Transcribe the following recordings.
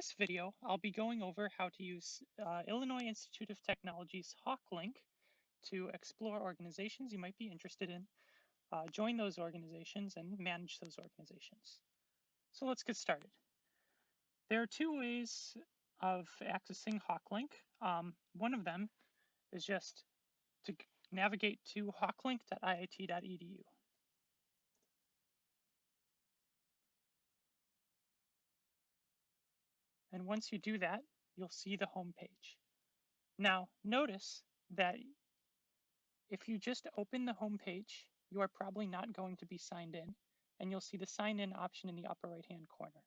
this video, I'll be going over how to use Illinois Institute of Technology's HawkLink to explore organizations you might be interested in, join those organizations, and manage those organizations. So let's get started. There are two ways of accessing HawkLink. One of them is just to navigate to hawklink.iit.edu. And once you do that, you'll see the home page. Now, notice that if you just open the home page, you are probably not going to be signed in, and you'll see the sign in option in the upper right-hand corner.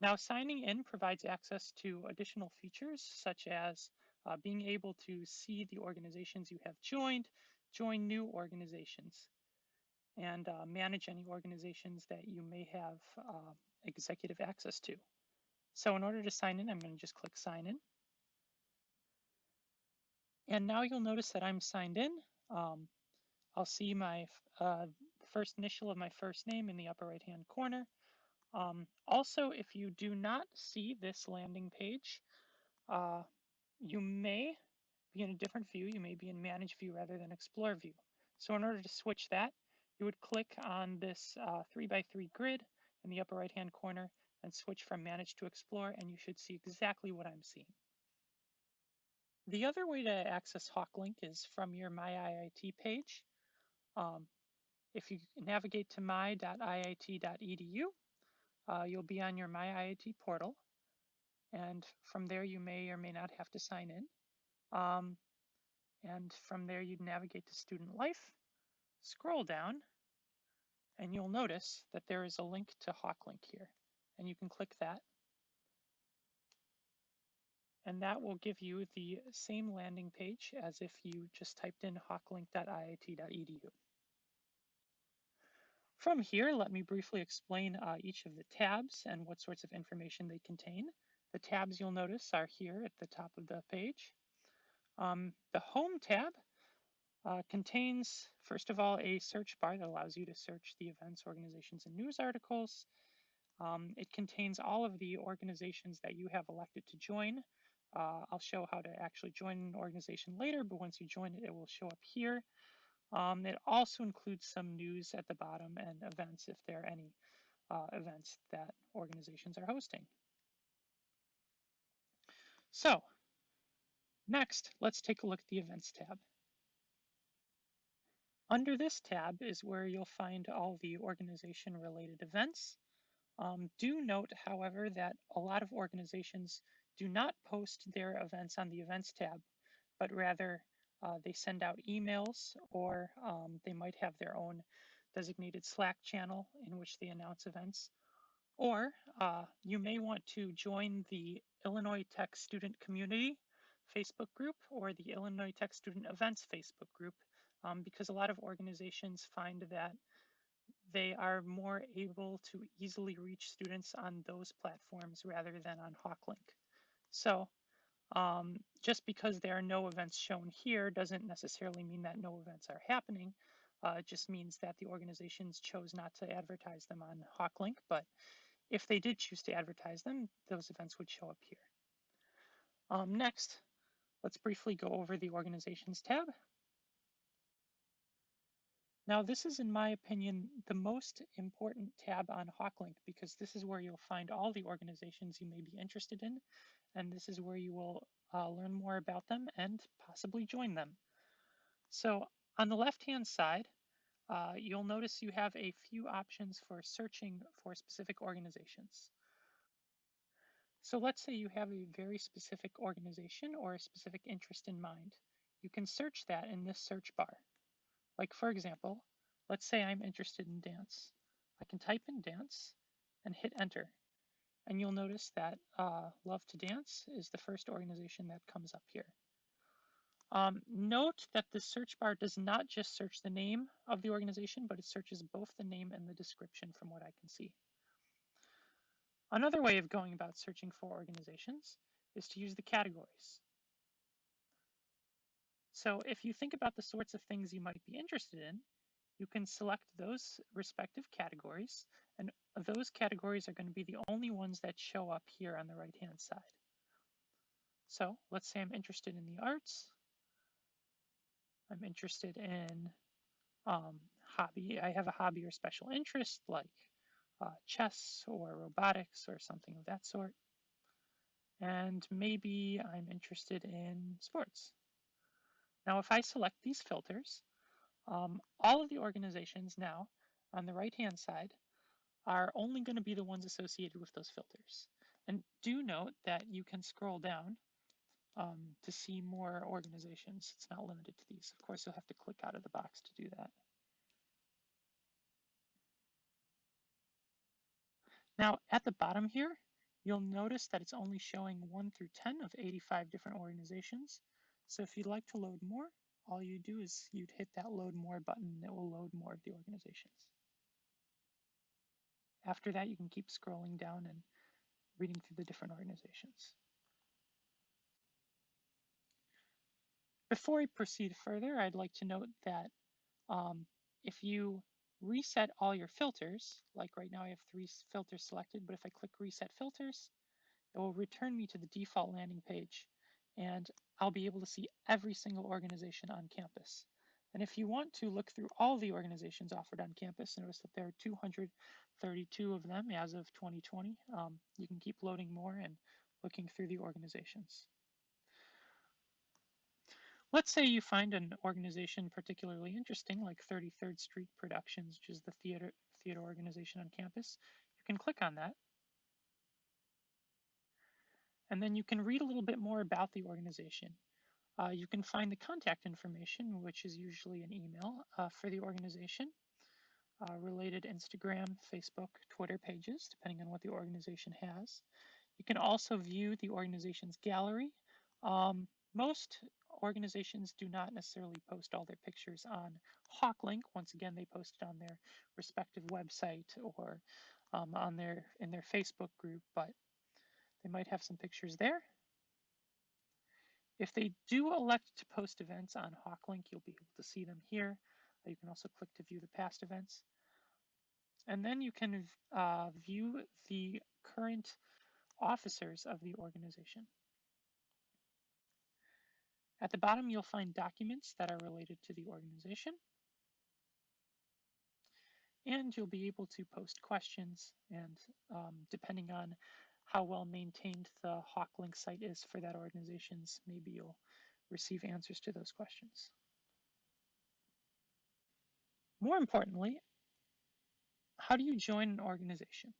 Now, signing in provides access to additional features such as being able to see the organizations you have joined, join new organizations, and manage any organizations that you may have executive access to. So in order to sign in, I'm going to just click sign in. And now you'll notice that I'm signed in. I'll see my first initial of my first name in the upper right-hand corner. Also, if you do not see this landing page, you may be in a different view. You may be in Manage View rather than Explore View. So in order to switch that, you would click on this 3x3 grid in the upper right-hand corner and switch from Manage to Explore, and you should see exactly what I'm seeing. The other way to access HawkLink is from your My IIT page. If you navigate to my.iit.edu, you'll be on your My IIT portal, and from there you may or may not have to sign in. And from there you'd navigate to Student Life, scroll down, and you'll notice that there is a link to HawkLink here, and you can click that. And that will give you the same landing page as if you just typed in hawklink.iit.edu. From here, let me briefly explain each of the tabs and what sorts of information they contain. The tabs you'll notice are here at the top of the page. The Home tab contains, first of all, a search bar that allows you to search the events, organizations, and news articles. It contains all of the organizations that you have elected to join. I'll show how to actually join an organization later, but once you join it, it will show up here. It also includes some news at the bottom and events if there are any events that organizations are hosting. So next, let's take a look at the Events tab. Under this tab is where you'll find all the organization-related events. Do note, however, that a lot of organizations do not post their events on the Events tab, but rather they send out emails, or they might have their own designated Slack channel in which they announce events. Or you may want to join the Illinois Tech Student Community Facebook group or the Illinois Tech Student Events Facebook group, because a lot of organizations find that they are more able to easily reach students on those platforms rather than on HawkLink. So just because there are no events shown here doesn't necessarily mean that no events are happening. It just means that the organizations chose not to advertise them on HawkLink, but if they did choose to advertise them, those events would show up here. Next, let's briefly go over the Organizations tab. Now, this is, in my opinion, the most important tab on HawkLink because this is where you'll find all the organizations you may be interested in, and this is where you will learn more about them and possibly join them. So on the left-hand side, you'll notice you have a few options for searching for specific organizations. So let's say you have a very specific organization or a specific interest in mind. You can search that in this search bar. Like, for example, let's say I'm interested in dance. I can type in dance and hit enter. And you'll notice that Love to Dance is the first organization that comes up here. Note that the search bar does not just search the name of the organization, but it searches both the name and the description from what I can see. Another way of going about searching for organizations is to use the categories. So if you think about the sorts of things you might be interested in, you can select those respective categories And those categories are going to be the only ones that show up here on the right-hand side. So let's say I'm interested in the arts. I'm interested in hobby. I have a hobby or special interest like chess or robotics or something of that sort. And maybe I'm interested in sports. Now, if I select these filters, all of the organizations now on the right-hand side are only going to be the ones associated with those filters. And do note that you can scroll down to see more organizations. It's not limited to these. Of course, you'll have to click out of the box to do that. Now, at the bottom here, you'll notice that it's only showing 1 through 10 of 85 different organizations. So if you'd like to load more, all you do is you'd hit that load more button and it will load more of the organizations. After that, you can keep scrolling down and reading through the different organizations. Before we proceed further, I'd like to note that if you reset all your filters, like right now I have 3 filters selected, but if I click Reset Filters, it will return me to the default landing page, and I'll be able to see every single organization on campus. And if you want to look through all the organizations offered on campus, notice that there are 232 of them as of 2020. You can keep loading more and looking through the organizations. Let's say you find an organization particularly interesting, like 33rd Street Productions, which is the theater organization on campus. You can click on that, and then you can read a little bit more about the organization. You can find the contact information, which is usually an email for the organization, related Instagram, Facebook, Twitter pages, depending on what the organization has. You can also view the organization's gallery. Most organizations do not necessarily post all their pictures on HawkLink. Once again, they post it on their respective website or in their Facebook group, but they might have some pictures there. If they do elect to post events on HawkLink, you'll be able to see them here. You can also click to view the past events. And then you can view the current officers of the organization. At the bottom, you'll find documents that are related to the organization. And you'll be able to post questions, and depending on how well maintained the HawkLink site is for that organization's, maybe you'll receive answers to those questions. More importantly, how do you join an organization?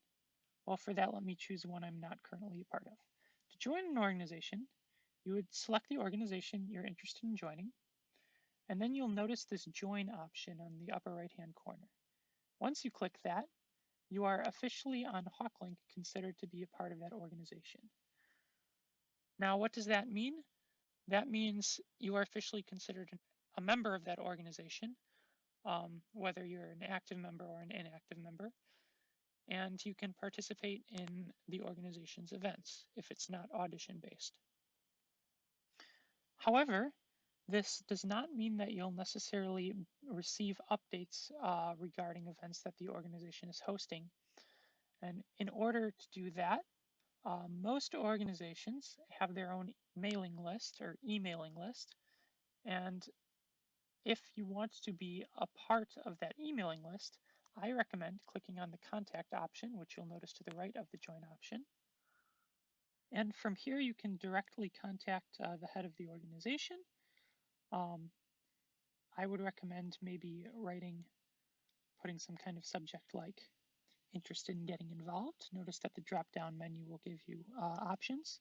Well, for that, let me choose one I'm not currently a part of. To join an organization, you would select the organization you're interested in joining, and then you'll notice this join option on the upper right-hand corner. Once you click that, you are officially on HawkLink considered to be a part of that organization. Now, what does that mean? That means you are officially considered a member of that organization, whether you're an active member or an inactive member, and you can participate in the organization's events if it's not audition-based. However, this does not mean that you'll necessarily receive updates regarding events that the organization is hosting. And in order to do that, most organizations have their own mailing list or emailing list. And if you want to be a part of that emailing list, I recommend clicking on the contact option, which you'll notice to the right of the join option. And from here, you can directly contact the head of the organization. I would recommend maybe putting some kind of subject like interested in getting involved. Notice that the drop-down menu will give you options.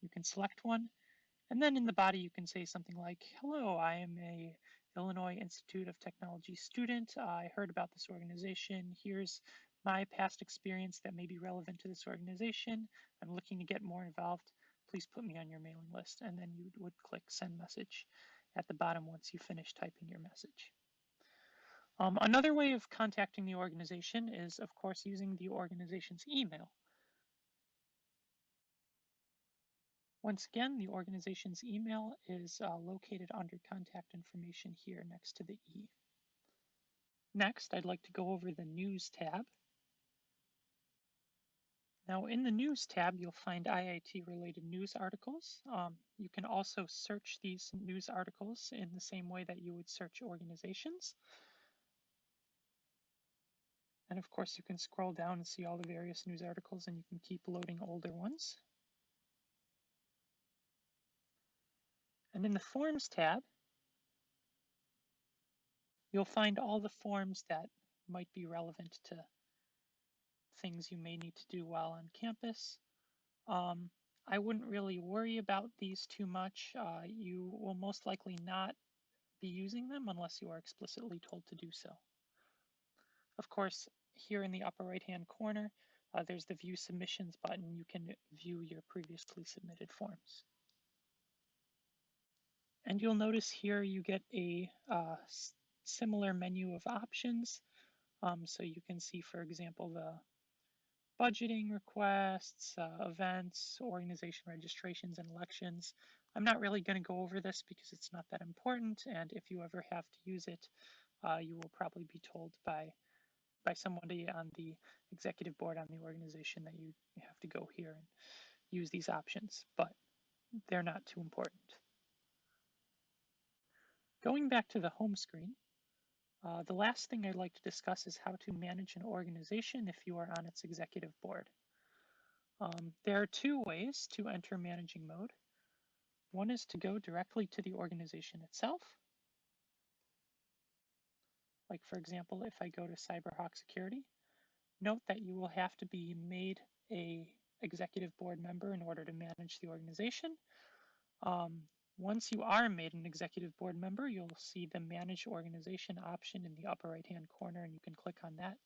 You can select one, and then in the body you can say something like, "Hello, I am a Illinois Institute of Technology student. I heard about this organization. Here's my past experience that may be relevant to this organization. I'm looking to get more involved. Please put me on your mailing list." And then you would click send message at the bottom once you finish typing your message. Another way of contacting the organization is, of course, using the organization's email. Once again, the organization's email is located under contact information here next to the E. Next, I'd like to go over the News tab. Now in the News tab, you'll find IIT-related news articles. You can also search these news articles in the same way that you would search organizations. And of course, you can scroll down and see all the various news articles, and you can keep loading older ones. And in the Forms tab, you'll find all the forms that might be relevant to things you may need to do while on campus. I wouldn't really worry about these too much. You will most likely not be using them unless you are explicitly told to do so. Of course, here in the upper right-hand corner, there's the View Submissions button. You can view your previously submitted forms. And you'll notice here you get a similar menu of options. So you can see, for example, the budgeting requests, events, organization registrations, and elections. I'm not really going to go over this because it's not that important, and if you ever have to use it, you will probably be told by somebody on the executive board on the organization that you have to go here and use these options, but they're not too important. Going back to the home screen, the last thing I'd like to discuss is how to manage an organization if you are on its executive board. There are two ways to enter managing mode. One is to go directly to the organization itself. Like for example, if I go to CyberHawk Security, note that you will have to be made a executive board member in order to manage the organization. Once you are made an executive board member, you'll see the Manage Organization option in the upper right-hand corner, and you can click on that.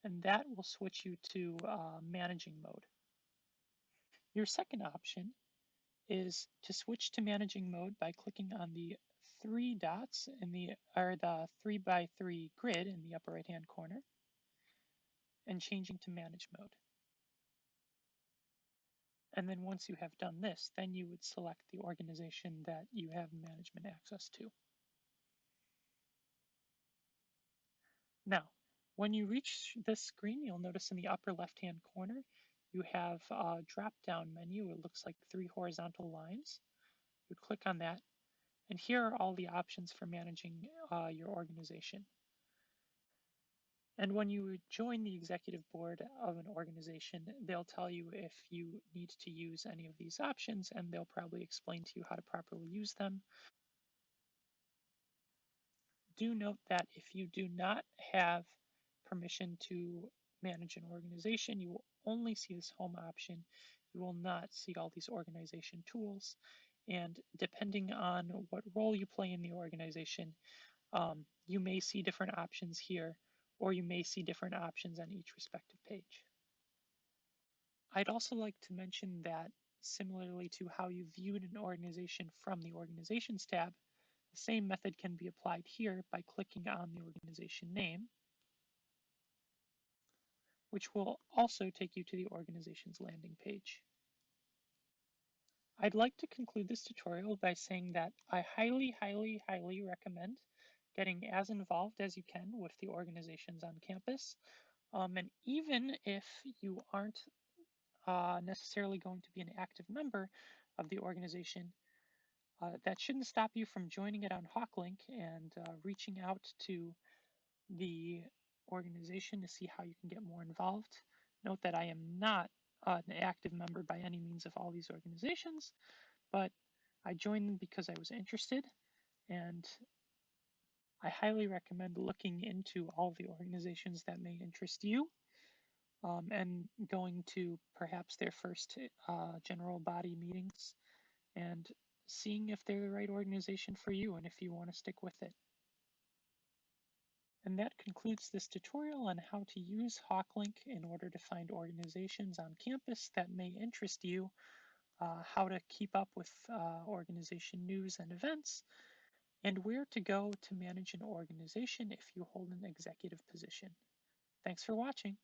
And that will switch you to managing mode. Your second option is to switch to managing mode by clicking on the three dots in the 3x3 grid in the upper right-hand corner and changing to manage mode. And then once you have done this, then you would select the organization that you have management access to. Now, when you reach this screen, you'll notice in the upper left-hand corner, you have a drop-down menu. It looks like three horizontal lines. You'd click on that, and here are all the options for managing your organization. And when you join the executive board of an organization, they'll tell you if you need to use any of these options, and they'll probably explain to you how to properly use them. Do note that if you do not have permission to manage an organization, you will only see this home option. You will not see all these organization tools. And depending on what role you play in the organization, you may see different options here, or you may see different options on each respective page. I'd also like to mention that similarly to how you viewed an organization from the Organizations tab, the same method can be applied here by clicking on the organization name, which will also take you to the organization's landing page. I'd like to conclude this tutorial by saying that I highly recommend getting as involved as you can with the organizations on campus. And even if you aren't necessarily going to be an active member of the organization, that shouldn't stop you from joining it on HawkLink and reaching out to the organization to see how you can get more involved. Note that I am not an active member by any means of all these organizations, but I joined them because I was interested, and I highly recommend looking into all the organizations that may interest you and going to perhaps their first general body meetings and seeing if they're the right organization for you and if you want to stick with it. And that concludes this tutorial on how to use HawkLink in order to find organizations on campus that may interest you, how to keep up with organization news and events, and where to go to manage an organization if you hold an executive position. Thanks for watching.